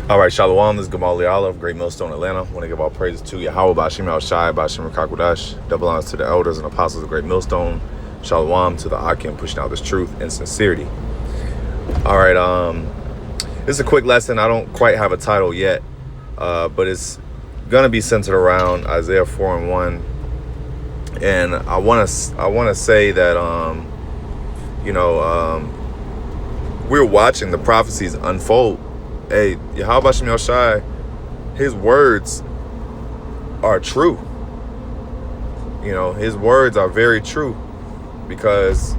All right, Shalom, this is Gamali Olive, Great Millstone, Atlanta. I want to give all praises to YAHAWAH, BAHASHAM, double honors to the elders and apostles of Great Millstone. Shalom to the Akim, pushing out this truth and sincerity. All right, this is a quick lesson. I don't quite have a title yet, but it's going to be centered around Isaiah 4:1. And I want to say that, we're watching the prophecies unfold. Hey, YAHAWASHI, his words are true. His words are very true because,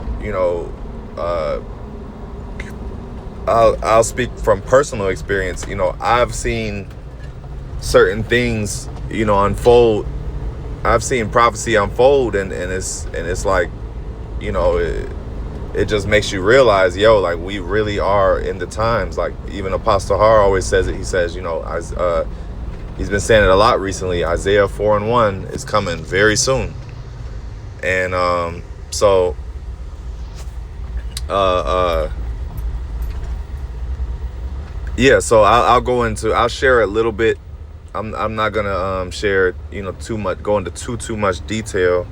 I'll speak from personal experience. I've seen certain things, unfold. I've seen prophecy unfold and it's like, it just makes you realize, like we really are in the times. Like even Apostle Har always says it. He says, he's been saying it a lot recently. Isaiah 4:1 is coming very soon. And so I'll share a little bit. I'm not gonna share too much, go into too much detail,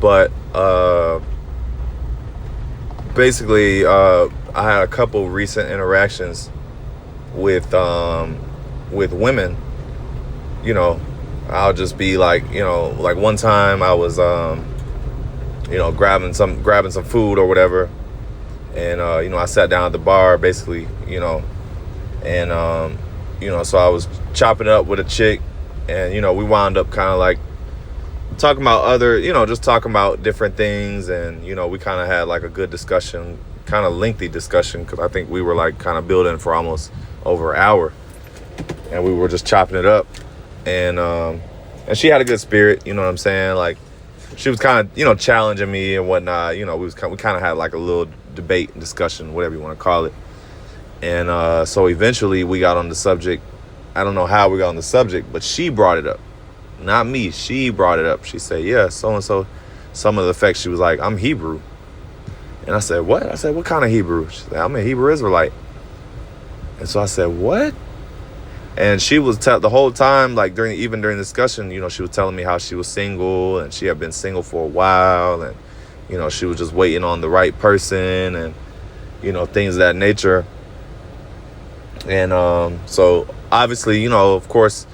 but basically, I had a couple recent interactions with women. I'll just be like, like one time I was, grabbing some food or whatever, and I sat down at the bar, basically, and so I was chopping it up with a chick, and we wound up kind of like talking about other, just talking about different things. And, we kind of had like a good discussion, kind of lengthy discussion, because I think we were like kind of building for almost over an hour, and we were just chopping it up. And she had a good spirit, you know what I'm saying? Like she was kind of, challenging me and whatnot. We kind of had like a little debate and discussion, whatever you want to call it. And so eventually we got on the subject. I don't know how we got on the subject, but she brought it up. Not me. She brought it up. She said, yeah, so-and-so, some of the effects. She was like, I'm Hebrew. And I said, what? I said, what kind of Hebrew? She said, I'm a Hebrew Israelite. And so I said, what? And she was the whole time, like during the discussion, she was telling me how she was single and she had been single for a while. And, she was just waiting on the right person and, things of that nature. And so obviously, of course,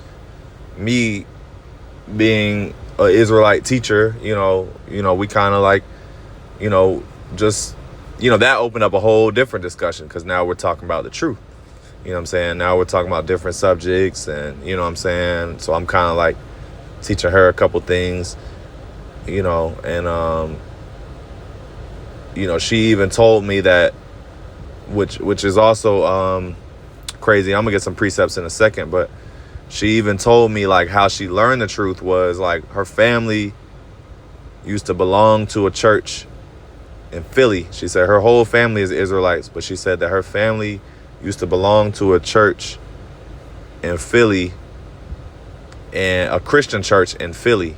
me being an Israelite teacher, we kind of like, just, that opened up a whole different discussion, because now we're talking about the truth. You know what I'm saying? Now we're talking about different subjects, and you know what I'm saying? So I'm kind of like teaching her a couple things, and she even told me that, which is also crazy. I'm gonna get some precepts in a second, but she even told me like how she learned the truth was like her family used to belong to a church in Philly. She said her whole family is Israelites, but she said that her family used to belong to a church in Philly, and a Christian church in Philly.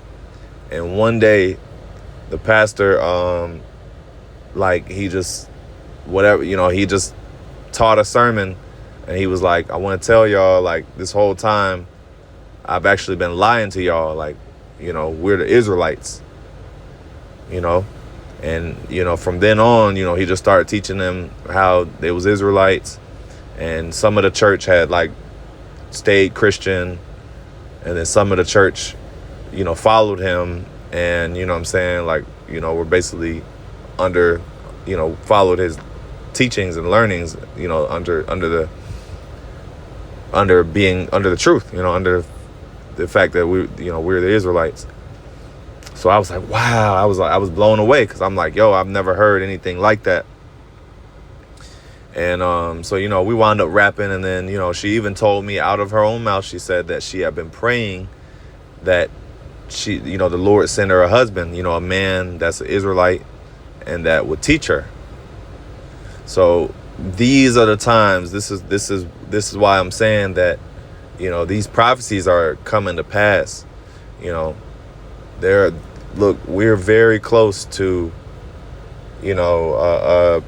And one day the pastor, he just taught a sermon. And he was like, I want to tell y'all, like, this whole time, I've actually been lying to y'all. Like, we're the Israelites, And, from then on, he just started teaching them how they was Israelites. And some of the church had, like, stayed Christian. And then some of the church, followed him. And, what I'm saying? Like, we're basically followed his teachings and learnings, under the truth, under the fact that we're the Israelites. So I was like, wow, I was blown away, because I'm like, I've never heard anything like that. And so we wound up rapping, and then she even told me out of her own mouth, she said that she had been praying that she, the Lord send her a husband, a man that's an Israelite and that would teach her. So these are the times. This is why I'm saying that, these prophecies are coming to pass. We're very close to, the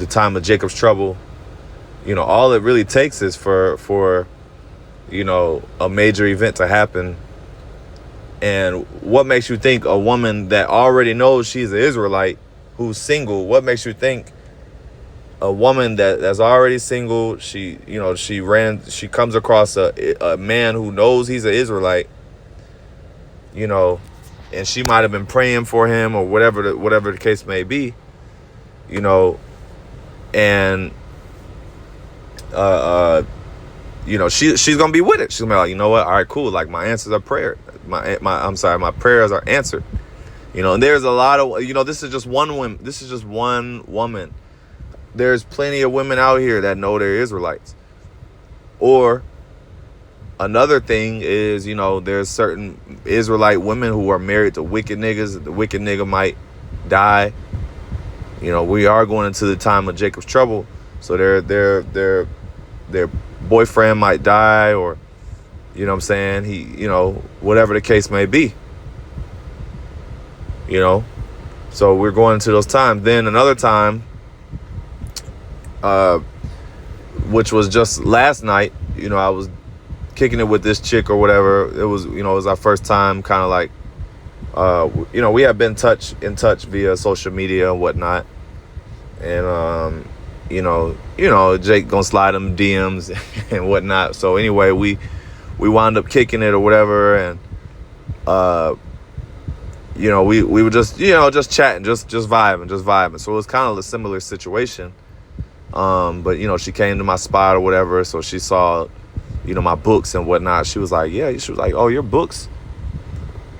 time of Jacob's trouble. all it really takes is for a major event to happen. And what makes you think a woman that already knows she's an Israelite who's single, what makes you think a woman that's already single, she comes across a man who knows he's an Israelite, and she might have been praying for him or whatever the case may be, and she's gonna be with it. She's gonna be like, you know what? All right, cool. Like my answers are prayer. My prayers are answered. And there's a lot of this is just one woman. This is just one woman. There's plenty of women out here that know they're Israelites. Or another thing is, there's certain Israelite women who are married to wicked niggas. The wicked nigga might die. We are going into the time of Jacob's trouble. So their boyfriend might die, or he, whatever the case may be. So we're going into those times. Then another time, which was just last night, I was kicking it with this chick or whatever. It was, it was our first time kind of like, we have been in touch via social media and whatnot. And, Jake gonna slide them DMs and whatnot. So anyway, we wound up kicking it or whatever. And, we were just, just chatting, just vibing. So it was kind of a similar situation. But, she came to my spot or whatever. So she saw, my books and whatnot. She was like, oh, your books.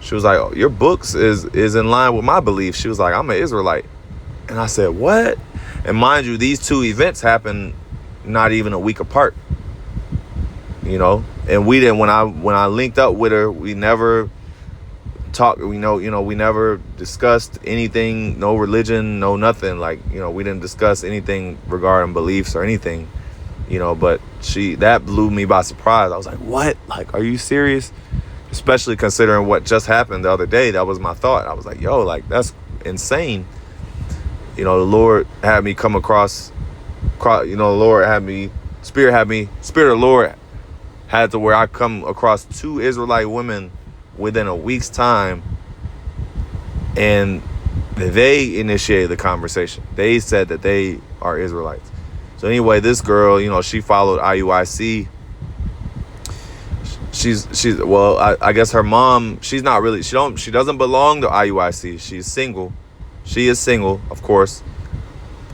She was like, oh, your books is in line with my beliefs. She was like, I'm an Israelite. And I said, what? And mind you, these two events happened not even a week apart. And we didn't, when I linked up with her, we never talked, we never discussed anything, no religion, no nothing. Like, we didn't discuss anything regarding beliefs or anything, but that blew me by surprise. I was like, what? Like, are you serious? Especially considering what just happened the other day. That was my thought. I was like, yo, like, that's insane. The Lord had me come across, the Lord had me, Spirit of the Lord had to where I come across two Israelite women within a week's time, and they initiated the conversation. They said that they are Israelites. So anyway, this girl, she followed IUIC. I guess her mom, she's not really, she doesn't belong to IUIC. She's single. She is single, of course,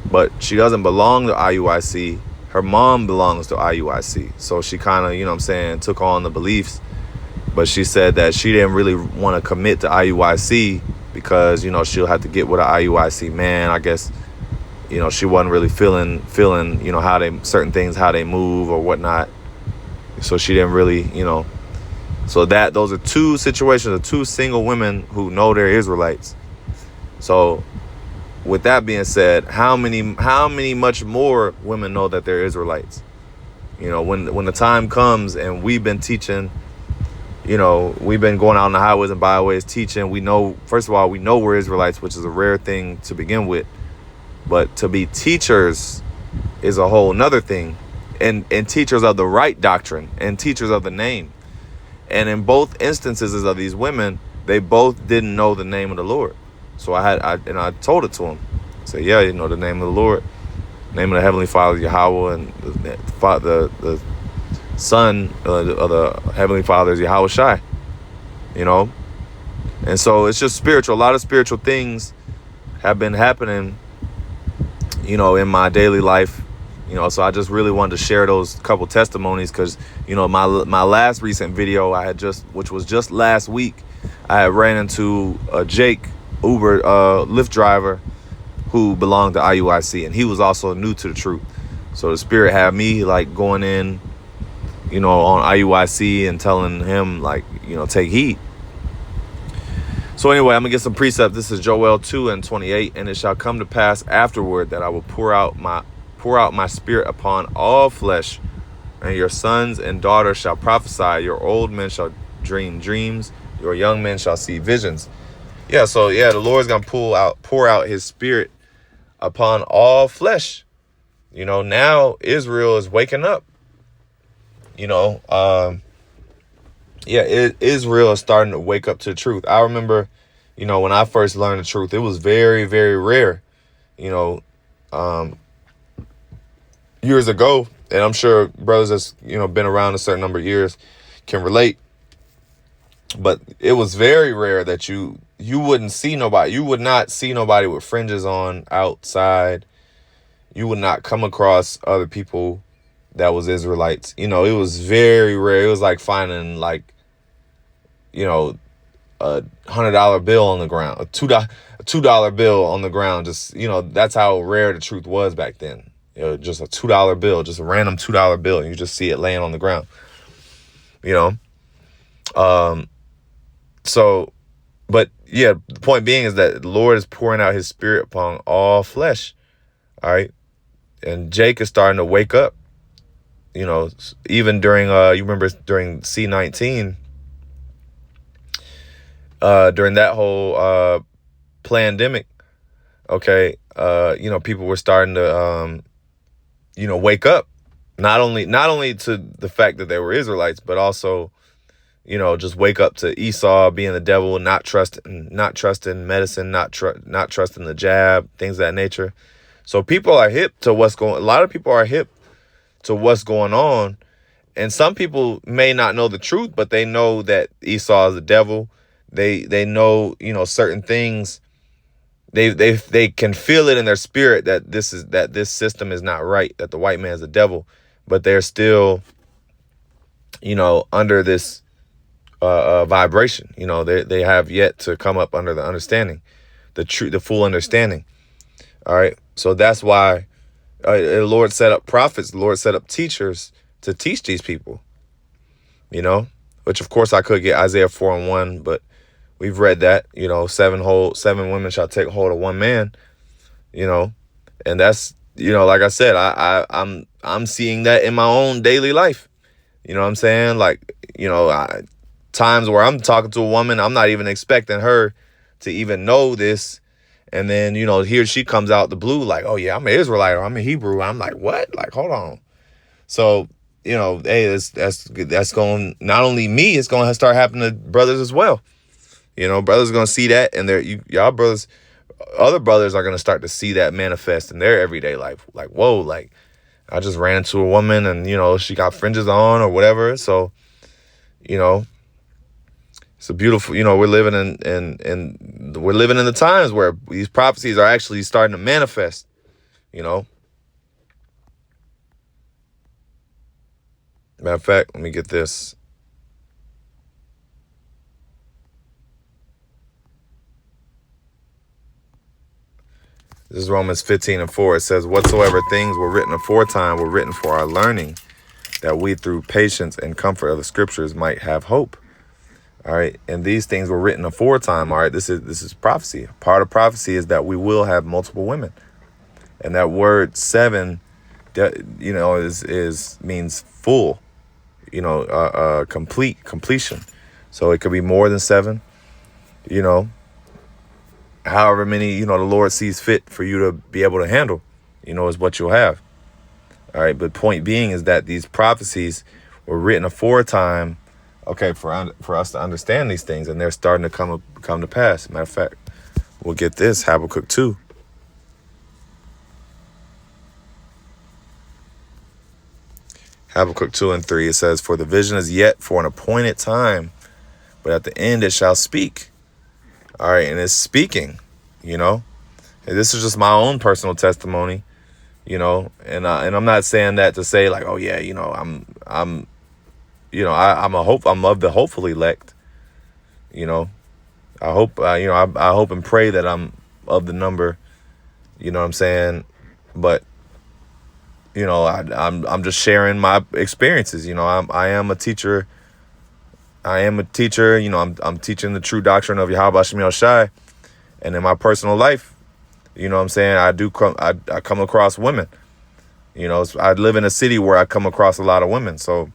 but she doesn't belong to IUIC. Her mom belongs to IUIC. So she kind of, took on the beliefs. But she said that she didn't really want to commit to IUIC because, she'll have to get with an IUIC man. I guess, she wasn't really feeling, how certain things, how they move or whatnot. So she didn't really, so those are two situations of two single women who know they're Israelites. So with that being said, how many much more women know that they're Israelites? When the time comes and we've been teaching, we've been going out on the highways and byways teaching. We know, first of all, we know we're Israelites, which is a rare thing to begin with. But to be teachers is a whole nother thing. And teachers of the right doctrine and teachers of the name. And in both instances of these women, they both didn't know the name of the Lord. So I told it to him. I said, yeah, the name of the Lord, name of the Heavenly Father, Yahawah, and the Son of the Heavenly Father is YAHAWASHI, And so it's just spiritual. A lot of spiritual things have been happening, in my daily life. So I just really wanted to share those couple testimonies because, my last recent video which was just last week, I had ran into Jake, Uber Lyft driver, who belonged to IUIC, and he was also new to the truth. So the Spirit had me like going in, on IUIC and telling him like, take heed. So anyway, I'm gonna get some precepts. This is Joel 2:28, and it shall come to pass afterward that I will pour out my spirit upon all flesh, and your sons and daughters shall prophesy, your old men shall dream dreams, your young men shall see visions. So the Lord's gonna pour out his spirit upon all flesh. Now Israel is waking up. Israel is starting to wake up to the truth. I remember, when I first learned the truth, it was very, very rare, you know, um, years ago. And I'm sure brothers that's, been around a certain number of years can relate. But it was very rare that you wouldn't see nobody. You would not see nobody with fringes on outside. You would not come across other people that was Israelites. It was very rare. It was like finding a $100 bill on the ground, a $2 bill on the ground. Just, that's how rare the truth was back then. Just a $2 bill, just a random $2 bill. And you just see it laying on the ground, So, but yeah, the point being is that the Lord is pouring out his spirit upon all flesh. All right. And Jake is starting to wake up, even during, you remember during C-19, during that whole, pandemic. Okay. People were starting to, wake up, not only to the fact that they were Israelites, but also, just wake up to Esau being the devil, not trusting medicine, not trusting the jab, things of that nature. So people are hip to a lot of people are hip to what's going on. And some people may not know the truth, but they know that Esau is the devil. They know, certain things. They can feel it in their spirit that this system is not right, that the white man is the devil, but they're still, under this vibration. They have yet to come up under the understanding, the full understanding. All right. So that's why the Lord set up prophets, the Lord set up teachers to teach these people, which of course I could get Isaiah 4:1, but we've read that, 7 women shall take hold of one man, and that's, like I said, I'm seeing that in my own daily life. You know what I'm saying? Like, times where I'm talking to a woman, I'm not even expecting her to even know this. And then, here she comes out the blue like, oh yeah, I'm an Israelite or I'm a Hebrew. I'm like, what? Like, hold on. So, hey, that's going, not only me, it's going to start happening to brothers as well. Brothers are going to see that, and y'all brothers, other brothers are going to start to see that manifest in their everyday life. Like, whoa, like I just ran into a woman and, she got fringes on or whatever. So, it's a beautiful, we're living in we're living in the times where these prophecies are actually starting to manifest, Matter of fact, let me get this. This is Romans 15:4. It says, whatsoever things were written aforetime were written for our learning, that we through patience and comfort of the scriptures might have hope. All right. And these things were written aforetime. All right. This is prophecy. Part of prophecy is that we will have multiple women. And that word 7, is means full, completion. So it could be more than 7, however many, the Lord sees fit for you to be able to handle, is what you'll have. All right. But point being is that these prophecies were written aforetime, okay, for us to understand these things, and they're starting to come to pass. Matter of fact, we'll get this, Habakkuk 2. Habakkuk 2:3, it says, for the vision is yet for an appointed time, but at the end it shall speak. All right, and it's speaking, and this is just my own personal testimony, and I'm not saying that to say like, oh yeah, I'm of the hopeful elect. I hope, I hope and pray that I'm of the number, what I'm saying? But, I'm just sharing my experiences. I am a teacher. I'm teaching the true doctrine of YAHAWASHI. And in my personal life, what I'm saying? I come across women, I live in a city where I come across a lot of women. So,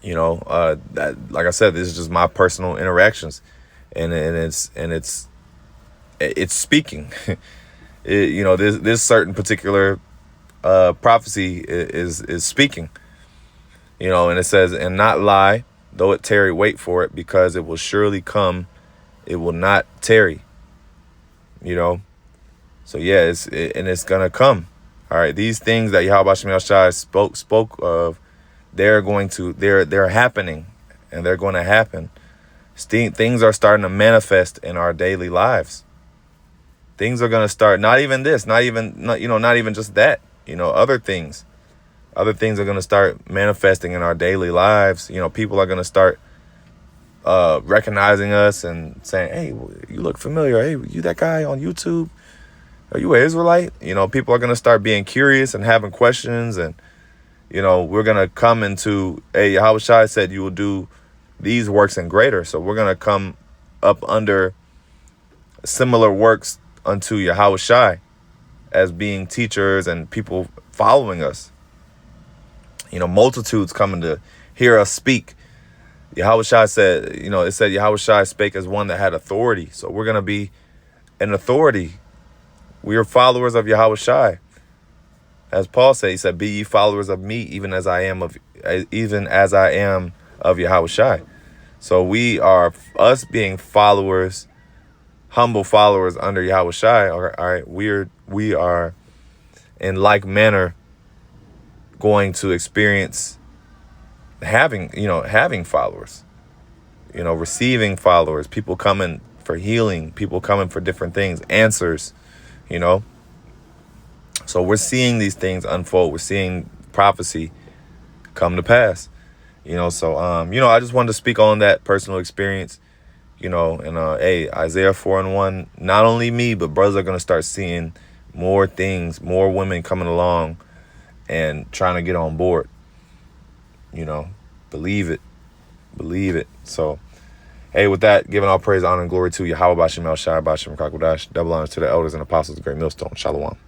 that, like I said, this is just my personal interactions, and it's speaking. This certain particular prophecy is speaking. You know, and it says, and not lie, though it tarry, wait for it, because it will surely come. It will not tarry. You know, so yeah, it's gonna come. All right, these things that YAHAWASHI spoke of, they're happening, and they're going to happen. Things are starting to manifest in our daily lives. Things are going to start. Not even this. Not even just that. You know, other things. Other things are going to start manifesting in our daily lives. You know, people are going to start recognizing us and saying, "Hey, you look familiar. Hey, you that guy on YouTube? Are you an Israelite?" You know, people are going to start being curious and having questions. And, you know, we're going to come into, hey, Yahawashi said you will do these works and greater. So we're going to come up under similar works unto Yahawashi as being teachers and people following us. You know, multitudes coming to hear us speak. Yahawashi said, you know, it said Yahawashi spake as one that had authority. So we're going to be an authority. We are followers of Yahawashi. As Paul said, he said, "Be ye followers of me, even as I am of Yahawashi." So we are, us being followers, humble followers under Yahawashi. All right, we are in like manner going to experience having followers, you know, receiving followers, people coming for healing, people coming for different things, answers, you know. So we're seeing these things unfold. We're seeing prophecy come to pass, you know. So, you know, I just wanted to speak on that personal experience, you know, and, hey, Isaiah 4:1, not only me, but brothers are going to start seeing more things, more women coming along and trying to get on board, you know, believe it. So, hey, with that, giving all praise, honor, and glory to Yahweh, Bashim El Shai, Bashim Kakodash, double honors to the elders and apostles, the great millstone. Shalom.